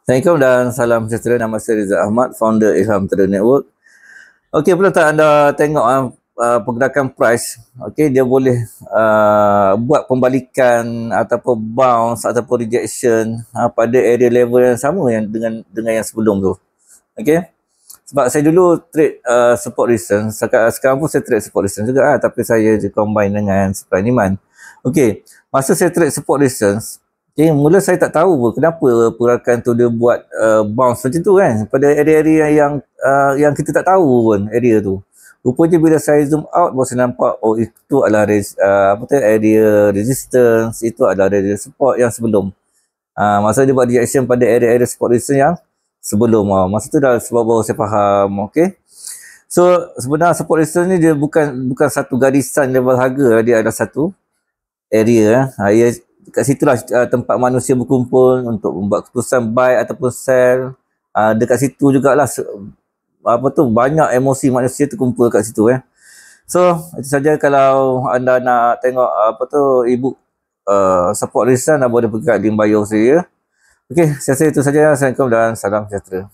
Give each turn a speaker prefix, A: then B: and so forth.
A: Assalamualaikum dan salam sejahtera. Nama saya Rizal Ahmad, founder Ilham Trader Network. Okey, perlu tak anda tengok pergerakan price? Okey, dia boleh buat pembalikan ataupun bounce ataupun rejection pada area level yang sama yang dengan yang sebelum tu. Okey. Sebab saya dulu trade support resistance, sekarang pun saya trade support resistance juga tapi saya je combine dengan supply and demand. Okey, masa saya trade support resistance, mula saya tak tahu pun kenapa pergerakan tu dia buat bounce macam tu kan pada area-area yang kita tak tahu pun area tu. Rupanya bila saya zoom out baru saya nampak itu adalah area resistance, itu adalah area support yang sebelum. Masa dia buat rejection pada area-area support resistance yang sebelum. Masa tu dah sebab baru saya faham. Okey. So sebenarnya support resistance ni dia bukan satu garisan level harga, dia ada satu area. Dekat situlah tempat manusia berkumpul untuk membuat keputusan buy ataupun sell. Dekat situ jugalah banyak emosi manusia terkumpul kat situ . So itu saja. Kalau anda nak tengok ebook support resistance, anda boleh pergi kat link bio saya. Okey, saya rasa itu saja. Assalamualaikum dan salam sejahtera.